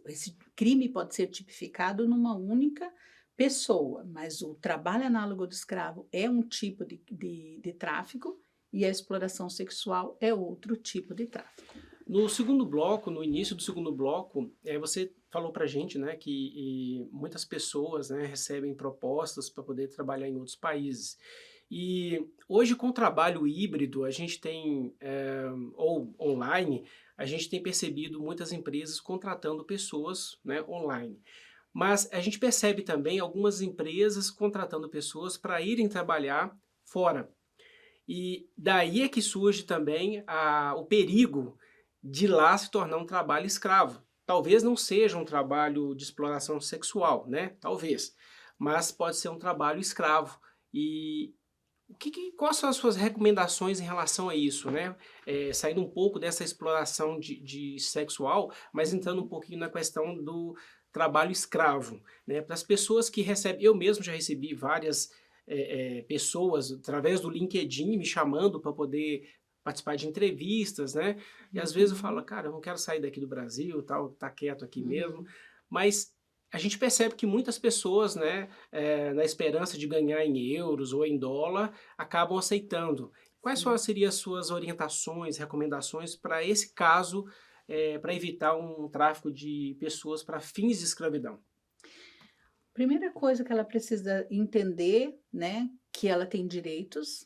esse crime pode ser tipificado numa única pessoa, mas o trabalho análogo de escravo é um tipo de tráfico e a exploração sexual é outro tipo de tráfico. No segundo bloco, no início do segundo bloco, você falou pra gente, né, que muitas pessoas, né, recebem propostas para poder trabalhar em outros países. E hoje com o trabalho híbrido, a gente tem, ou online, a gente tem percebido muitas empresas contratando pessoas, né, online. Mas a gente percebe também algumas empresas contratando pessoas para irem trabalhar fora. E daí é que surge também o perigo de lá se tornar um trabalho escravo. Talvez não seja um trabalho de exploração sexual, né? Talvez. Mas pode ser um trabalho escravo. E quais são as suas recomendações em relação a isso, né? Saindo um pouco dessa exploração de sexual, mas entrando um pouquinho na questão do trabalho escravo, né? Para as pessoas que recebem, eu mesmo já recebi várias pessoas através do LinkedIn me chamando para poder participar de entrevistas, né? E às vezes eu falo, cara, eu não quero sair daqui do Brasil, tal, tá quieto aqui mesmo. Mas a gente percebe que muitas pessoas, né, na esperança de ganhar em euros ou em dólar, acabam aceitando. Quais seriam as suas orientações, recomendações para esse caso, para evitar um tráfico de pessoas para fins de escravidão? Primeira coisa que ela precisa entender, né, que ela tem direitos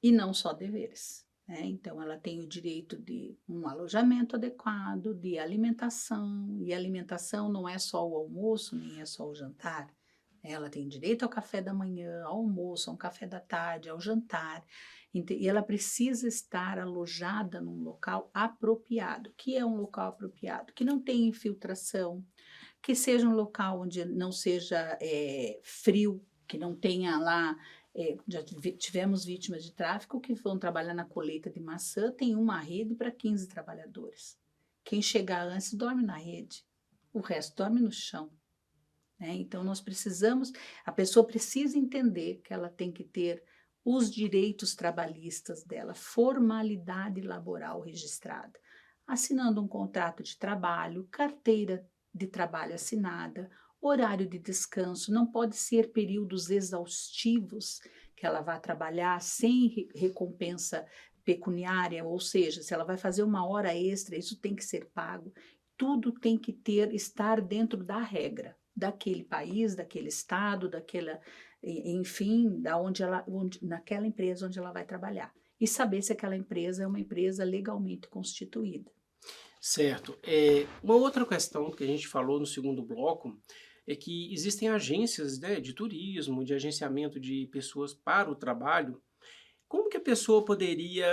e não só deveres, né? Então, ela tem o direito de um alojamento adequado, de alimentação, e alimentação não é só o almoço, nem é só o jantar. Ela tem direito ao café da manhã, ao almoço, ao café da tarde, ao jantar. E ela precisa estar alojada num local apropriado. O que é um local apropriado? Que não tenha infiltração, que seja um local onde não seja frio, que não tenha lá... já tivemos vítimas de tráfico que vão trabalhar na colheita de maçã, tem uma rede para 15 trabalhadores. Quem chegar antes dorme na rede, o resto dorme no chão. né? Então a pessoa precisa entender que ela tem que ter os direitos trabalhistas dela, formalidade laboral registrada, assinando um contrato de trabalho, carteira de trabalho assinada, horário de descanso, não pode ser períodos exaustivos que ela vá trabalhar sem recompensa pecuniária, ou seja, se ela vai fazer uma hora extra, isso tem que ser pago. Tudo tem que estar dentro da regra daquele país, daquele estado, enfim, naquela empresa onde ela vai trabalhar. E saber se aquela empresa é uma empresa legalmente constituída. Certo. Uma outra questão que a gente falou no segundo bloco é que existem agências, né, de turismo, de agenciamento de pessoas para o trabalho. Como que a pessoa poderia,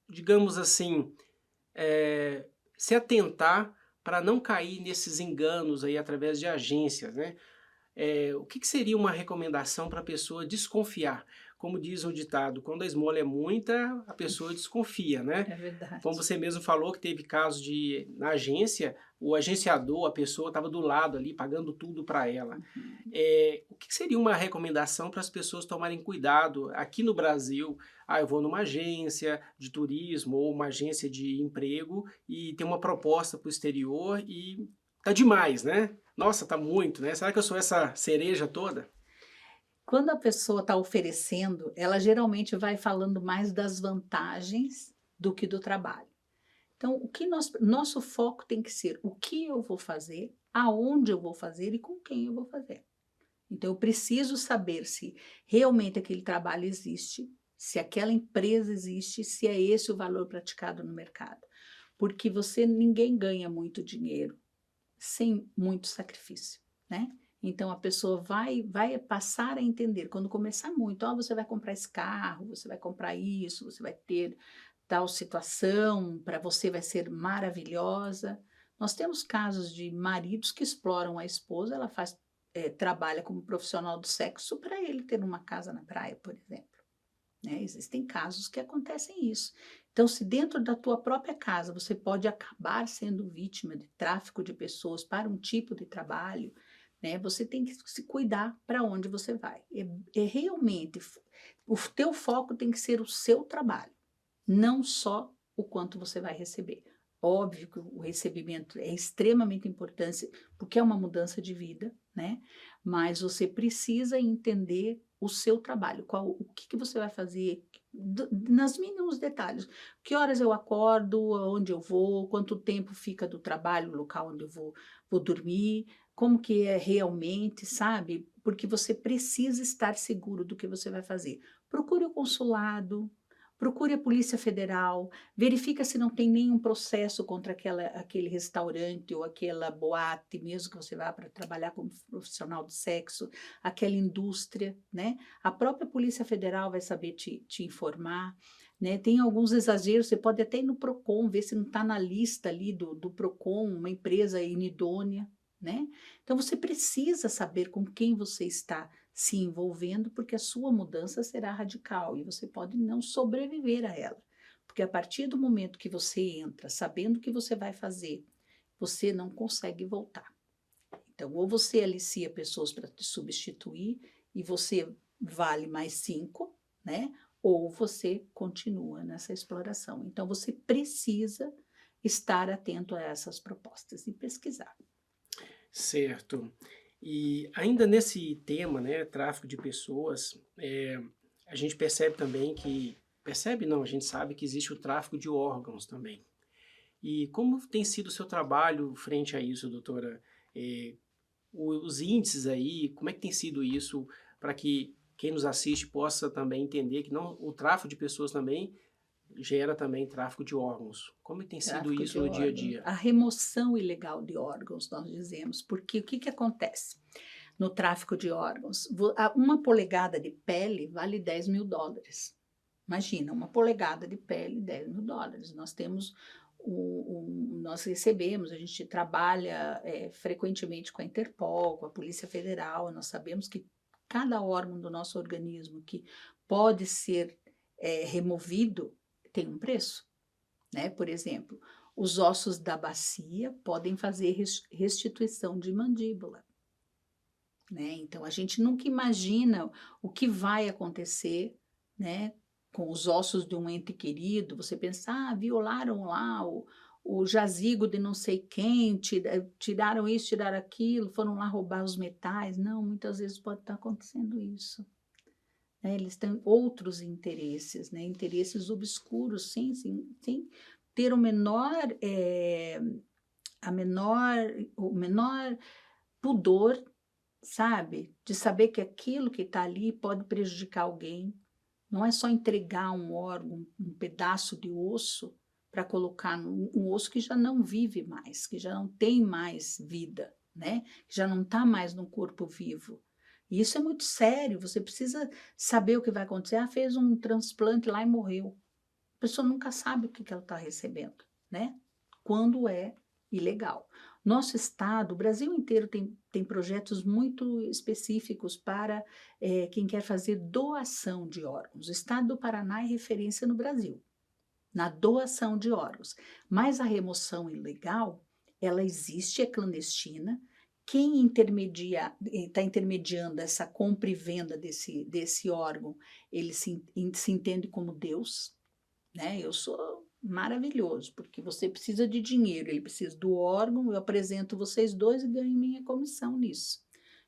digamos assim, se atentar para não cair nesses enganos aí através de agências, né? O que que seria uma recomendação para a pessoa desconfiar? Como diz o ditado, quando a esmola é muita, a pessoa desconfia, né? É verdade. Como você mesmo falou que teve casos de, na agência, o agenciador, a pessoa estava do lado ali, pagando tudo para ela. O que que seria uma recomendação para as pessoas tomarem cuidado aqui no Brasil? Eu vou numa agência de turismo ou uma agência de emprego e tem uma proposta para o exterior e tá demais, né? Nossa, tá muito, né? Será que eu sou essa cereja toda? Quando a pessoa está oferecendo, ela geralmente vai falando mais das vantagens do que do trabalho. Então, nosso foco tem que ser o que eu vou fazer, aonde eu vou fazer e com quem eu vou fazer. Então, eu preciso saber se realmente aquele trabalho existe, se aquela empresa existe, se é esse o valor praticado no mercado. Porque ninguém ganha muito dinheiro sem muito sacrifício, né? Então, a pessoa vai passar a entender, quando começar muito, você vai comprar esse carro, você vai comprar isso, você vai ter tal situação, para você vai ser maravilhosa. Nós temos casos de maridos que exploram a esposa, ela trabalha como profissional do sexo para ele ter uma casa na praia, por exemplo. Né? Existem casos que acontecem isso. Então, se dentro da tua própria casa você pode acabar sendo vítima de tráfico de pessoas para um tipo de trabalho, né? Você tem que se cuidar para onde você vai. Realmente, o teu foco tem que ser o seu trabalho, não só o quanto você vai receber. Óbvio que o recebimento é extremamente importante, porque é uma mudança de vida, né? Mas você precisa entender o seu trabalho, o que você vai fazer, nas mínimos detalhes. Que horas eu acordo, onde eu vou, quanto tempo fica do trabalho, o local onde eu vou dormir, como que é realmente, sabe? Porque você precisa estar seguro do que você vai fazer. Procure o consulado, procure a Polícia Federal, verifica se não tem nenhum processo contra aquele restaurante ou aquela boate, mesmo que você vá para trabalhar como profissional do sexo, aquela indústria, né? A própria Polícia Federal vai saber te informar, né? Tem alguns exageros, você pode até ir no PROCON, ver se não está na lista ali do PROCON, uma empresa inidônea, né? Então, você precisa saber com quem você está se envolvendo, porque a sua mudança será radical e você pode não sobreviver a ela. Porque a partir do momento que você entra sabendo o que você vai fazer, você não consegue voltar. Então, ou você alicia pessoas para te substituir e você vale mais 5, né? Ou você continua nessa exploração. Então, você precisa estar atento a essas propostas e pesquisar. Certo. E ainda nesse tema, né, tráfico de pessoas, a gente percebe também que, percebe não, a gente sabe que existe o tráfico de órgãos também. E como tem sido o seu trabalho frente a isso, doutora? Os índices aí, como é que tem sido isso para que quem nos assiste possa também entender que não, o tráfico de pessoas também gera também tráfico de órgãos. Como tem sido Tráfico isso de no dia a órgãos, dia? a remoção ilegal de órgãos, nós dizemos, porque o que acontece no tráfico de órgãos? Uma polegada de pele vale $10.000. Imagina, uma polegada de pele, $10.000. Nós temos, nós recebemos, a gente trabalha frequentemente com a Interpol, com a Polícia Federal, nós sabemos que cada órgão do nosso organismo que pode ser removido tem um preço. Né? Por exemplo, os ossos da bacia podem fazer restituição de mandíbula. né? Então a gente nunca imagina o que vai acontecer, né, com os ossos de um ente querido. Você pensa, violaram lá o jazigo de não sei quem, tiraram isso, tiraram aquilo, foram lá roubar os metais. Não, muitas vezes pode estar acontecendo isso. Né? Eles têm outros interesses, né? Interesses obscuros, sem ter o menor pudor, sabe, de saber que aquilo que está ali pode prejudicar alguém. Não é só entregar um órgão, um pedaço de osso, para colocar um osso que já não vive mais, que já não tem mais vida, né? Que já não está mais no corpo vivo. E isso é muito sério, você precisa saber o que vai acontecer. Fez um transplante lá e morreu. A pessoa nunca sabe o que ela está recebendo, né? Quando é ilegal. Nosso estado, o Brasil inteiro tem projetos muito específicos para quem quer fazer doação de órgãos. O estado do Paraná é referência no Brasil, na doação de órgãos. Mas a remoção ilegal, ela existe, é clandestina. Quem está intermediando essa compra e venda desse órgão, ele se entende como Deus, né? Eu sou maravilhoso, porque você precisa de dinheiro, ele precisa do órgão, eu apresento vocês dois e ganho minha comissão nisso.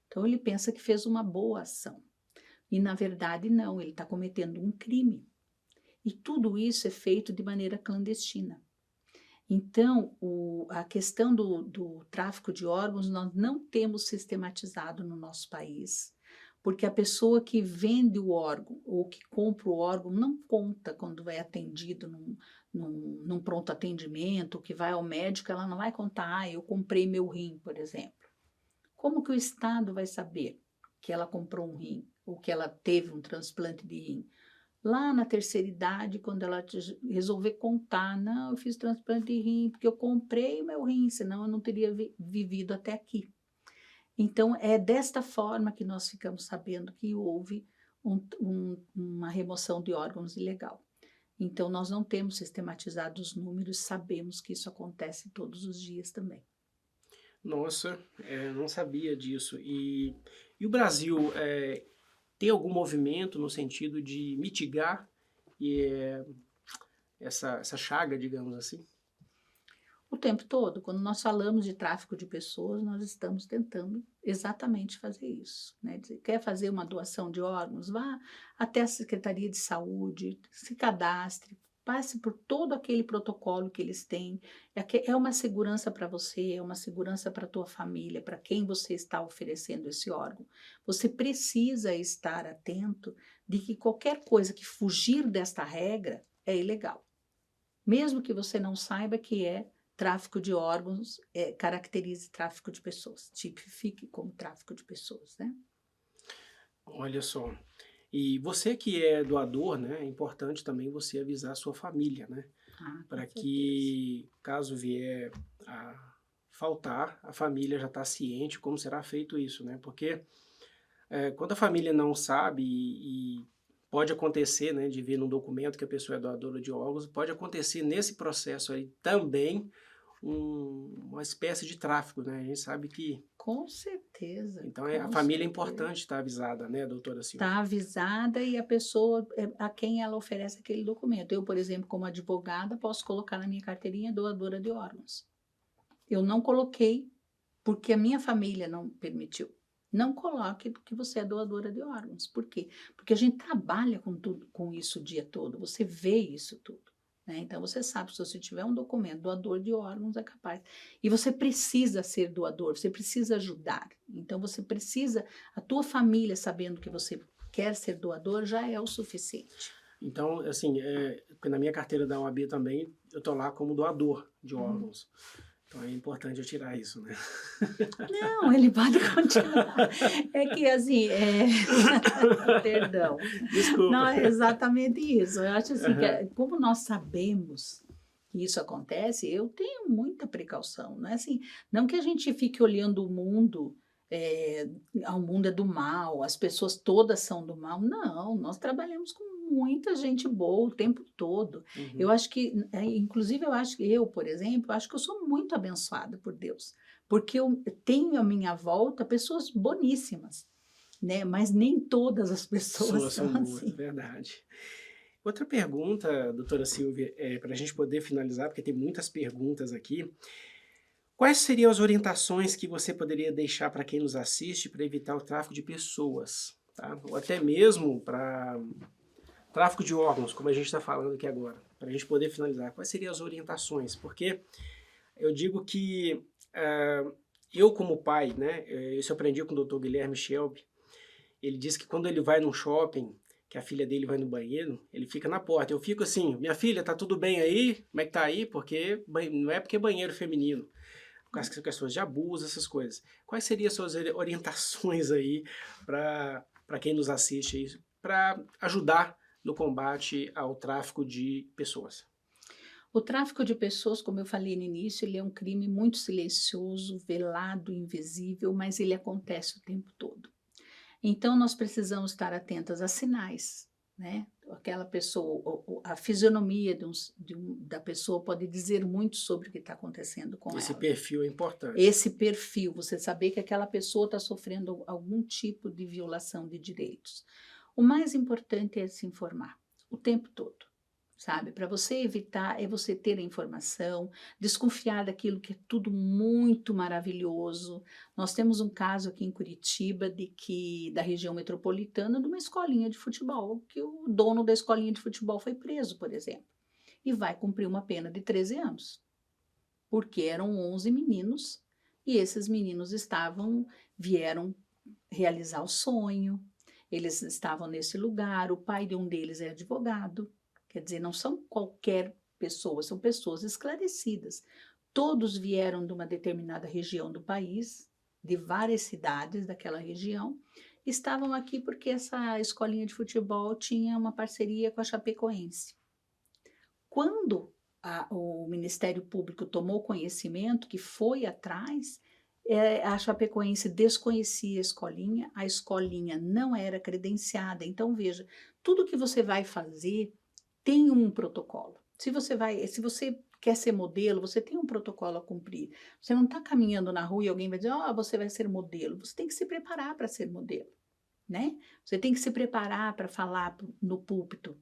Então ele pensa que fez uma boa ação. E na verdade não, ele está cometendo um crime. E tudo isso é feito de maneira clandestina. Então, a questão do tráfico de órgãos nós não temos sistematizado no nosso país, porque a pessoa que vende o órgão ou que compra o órgão não conta quando é atendido num pronto atendimento, que vai ao médico, ela não vai contar, eu comprei meu rim, por exemplo. Como que o Estado vai saber que ela comprou um rim ou que ela teve um transplante de rim? Lá na terceira idade, quando ela resolver contar, não, eu fiz transplante de rim porque eu comprei o meu rim, senão eu não teria vivido até aqui. Então, é desta forma que nós ficamos sabendo que houve uma remoção de órgãos ilegal. Então, nós não temos sistematizado os números, sabemos que isso acontece todos os dias também. Nossa, não sabia disso. E o Brasil tem algum movimento no sentido de mitigar essa chaga, digamos assim? O tempo todo, quando nós falamos de tráfico de pessoas, nós estamos tentando exatamente fazer isso, né? Quer fazer uma doação de órgãos? Vá até a Secretaria de Saúde, se cadastre, passe por todo aquele protocolo que eles têm. É uma segurança para você, é uma segurança para a tua família, para quem você está oferecendo esse órgão. Você precisa estar atento de que qualquer coisa que fugir desta regra é ilegal. Mesmo que você não saiba que tráfico de órgãos caracterize tráfico de pessoas, tipifique como tráfico de pessoas, né? Olha só. E você que é doador, né, é importante também você avisar a sua família, né? Para que, caso vier a faltar, a família já está ciente como será feito isso, né? Porque quando a família não sabe e pode acontecer, né, de ver num documento que a pessoa é doadora de órgãos, pode acontecer nesse processo aí também uma espécie de tráfico, né? A gente sabe que... Com certeza. Então a família é importante estar avisada, né, doutora Silvia? Está avisada e a pessoa a quem ela oferece aquele documento. Eu, por exemplo, como advogada, posso colocar na minha carteirinha doadora de órgãos. Eu não coloquei porque a minha família não permitiu. Não coloque que você é doadora de órgãos. Por quê? Porque a gente trabalha com isso o dia todo, você vê isso tudo. Né? Então, você sabe, se você tiver um documento, doador de órgãos é capaz. E você precisa ser doador, você precisa ajudar. Então, você precisa, a tua família sabendo que você quer ser doador já é o suficiente. Então, assim, porque na minha carteira da OAB também, eu estou lá como doador de órgãos. Então é importante eu tirar isso, né? Não, ele pode continuar. É que assim, perdão. Desculpa. Não, é exatamente isso. Eu acho assim, que como nós sabemos que isso acontece, eu tenho muita precaução. Não é assim, não que a gente fique olhando o mundo, o mundo é do mal, as pessoas todas são do mal. Não, nós trabalhamos com muita gente boa o tempo todo. Eu acho que, inclusive eu acho que eu, por exemplo, acho que eu sou muito abençoada por Deus, Porque eu tenho à minha volta pessoas boníssimas, né? Mas nem todas as pessoas Pessoas são são boas, é assim. verdade. Outra pergunta, doutora Silvia, para a gente poder finalizar, porque tem muitas perguntas aqui. Quais seriam as orientações que você poderia deixar para quem nos assiste para evitar o tráfico de pessoas, tá? Ou até mesmo para tráfico de órgãos, como a gente está falando aqui agora, para a gente poder finalizar. Quais seriam as orientações? Porque eu digo que eu como pai, né, isso eu aprendi com o Dr. Guilherme Shelby. Ele diz que quando ele vai num shopping, que a filha dele vai no banheiro, ele fica na porta. Eu fico assim, minha filha, tá tudo bem aí? Como é que tá aí? Porque não é porque é banheiro feminino, por causa das questões de abuso, essas coisas. Quais seriam as suas orientações aí para quem nos assiste aí, para ajudar no combate ao tráfico de pessoas? O tráfico de pessoas, como eu falei no início, ele é um crime muito silencioso, velado, invisível, mas ele acontece o tempo todo. Então, nós precisamos estar atentas a sinais, né? Aquela pessoa, a fisionomia da pessoa pode dizer muito sobre o que está acontecendo com Esse ela. perfil é importante. Esse perfil, você saber que aquela pessoa está sofrendo algum tipo de violação de direitos. O mais importante é se informar o tempo todo, sabe? Para você evitar, é você ter a informação, desconfiar daquilo que é tudo muito maravilhoso. Nós temos um caso aqui em Curitiba da região metropolitana de uma escolinha de futebol, que o dono da escolinha de futebol foi preso, por exemplo, e vai cumprir uma pena de 13 anos, porque eram 11 meninos e esses meninos vieram realizar o sonho, eles estavam nesse lugar, o pai de um deles é advogado, quer dizer, não são qualquer pessoa, são pessoas esclarecidas. Todos vieram de uma determinada região do país, de várias cidades daquela região, estavam aqui porque essa escolinha de futebol tinha uma parceria com a Chapecoense. Quando o Ministério Público tomou conhecimento, que foi atrás, a Chapecoense desconhecia a escolinha não era credenciada. Então, veja, tudo que você vai fazer tem um protocolo. Se você quer ser modelo, você tem um protocolo a cumprir. Você não está caminhando na rua e alguém vai dizer, você vai ser modelo. Você tem que se preparar para ser modelo, né? Você tem que se preparar para falar no púlpito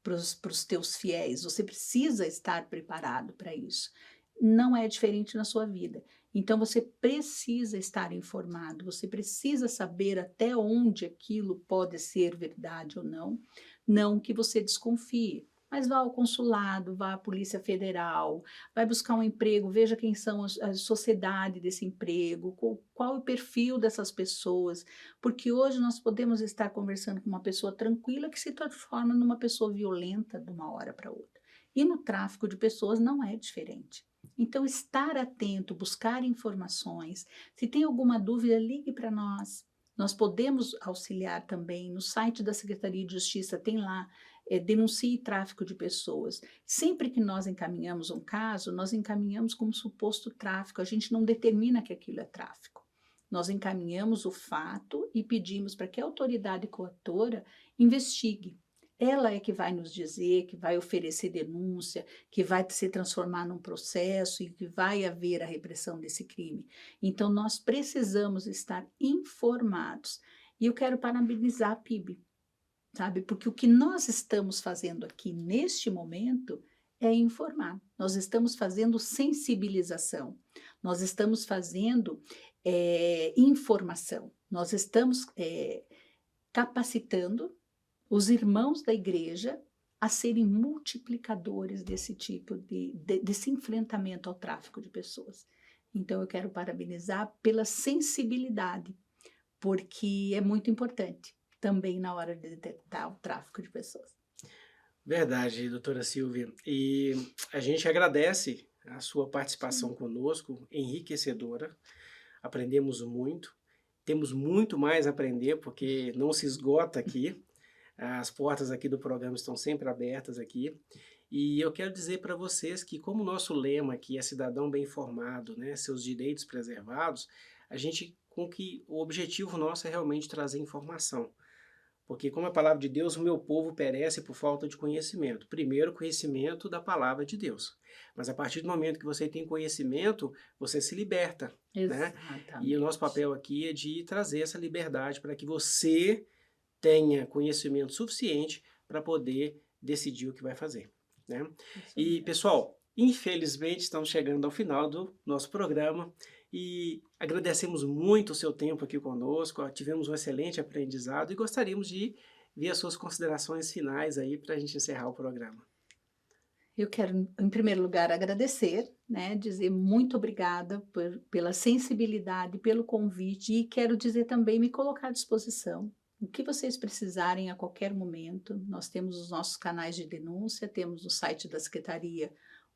para os teus fiéis, você precisa estar preparado para isso. Não é diferente na sua vida. Então você precisa estar informado, você precisa saber até onde aquilo pode ser verdade ou não, não que você desconfie. Mas vá ao consulado, vá à Polícia Federal, vai buscar um emprego, veja quem são a sociedade desse emprego, qual é o perfil dessas pessoas, porque hoje nós podemos estar conversando com uma pessoa tranquila que se transforma numa pessoa violenta de uma hora para outra. E no tráfico de pessoas não é diferente. Então, estar atento, buscar informações. Se tem alguma dúvida, ligue para nós. Nós podemos auxiliar também. No site da Secretaria de Justiça tem lá, denuncie tráfico de pessoas. Sempre que nós encaminhamos um caso, nós encaminhamos como suposto tráfico. A gente não determina que aquilo é tráfico. Nós encaminhamos o fato e pedimos para que a autoridade coatora investigue. Ela é que vai nos dizer, que vai oferecer denúncia, que vai se transformar num processo e que vai haver a repressão desse crime. Então, nós precisamos estar informados. E eu quero parabenizar a PIB, sabe? Porque o que nós estamos fazendo aqui neste momento é informar. Nós estamos fazendo sensibilização. Nós estamos fazendo informação. Nós estamos capacitando os irmãos da igreja a serem multiplicadores desse tipo desse enfrentamento ao tráfico de pessoas. Então, eu quero parabenizar pela sensibilidade, porque é muito importante também na hora de detectar o tráfico de pessoas. Verdade, doutora Silvia. E a gente agradece a sua participação conosco, enriquecedora. Aprendemos muito. Temos muito mais a aprender, porque não se esgota aqui. As portas aqui do programa estão sempre abertas aqui. E eu quero dizer para vocês que, como o nosso lema aqui é cidadão bem informado, né, seus direitos preservados, o objetivo nosso é realmente trazer informação. Porque como a palavra de Deus, o meu povo perece por falta de conhecimento. Primeiro, conhecimento da palavra de Deus. Mas a partir do momento que você tem conhecimento, você se liberta, né? E o nosso Exatamente. papel aqui é de trazer essa liberdade para que você tenha conhecimento suficiente para poder decidir o que vai fazer, né? Isso E, mesmo. pessoal, infelizmente estamos chegando ao final do nosso programa e agradecemos muito o seu tempo aqui conosco, tivemos um excelente aprendizado e gostaríamos de ver as suas considerações finais aí para a gente encerrar o programa. Eu quero, em primeiro lugar, agradecer, né, dizer muito obrigada pela sensibilidade, pelo convite e quero dizer também, me colocar à disposição. O que vocês precisarem a qualquer momento, nós temos os nossos canais de denúncia, temos no site da Secretaria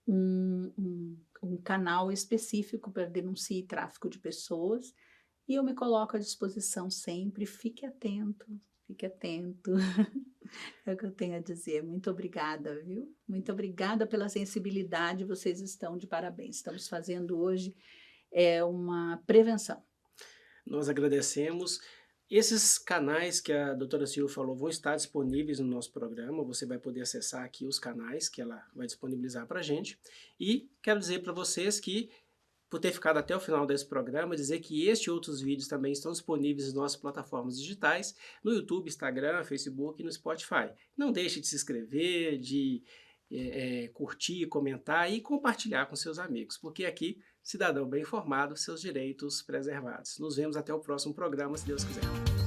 um canal específico para denúncia e tráfico de pessoas e eu me coloco à disposição sempre, fique atento, fique atento. É o que eu tenho a dizer. Muito obrigada, viu? Muito obrigada pela sensibilidade, vocês estão de parabéns. Estamos fazendo hoje uma prevenção. Nós agradecemos. Esses canais que a doutora Silvia falou vão estar disponíveis no nosso programa, você vai poder acessar aqui os canais que ela vai disponibilizar para a gente. E quero dizer para vocês que, por ter ficado até o final desse programa, dizer que este e outros vídeos também estão disponíveis nas nossas plataformas digitais, no YouTube, Instagram, Facebook e no Spotify. Não deixe de se inscrever, de curtir, comentar e compartilhar com seus amigos, porque aqui, cidadão bem informado, seus direitos preservados. Nos vemos até o próximo programa, se Deus quiser.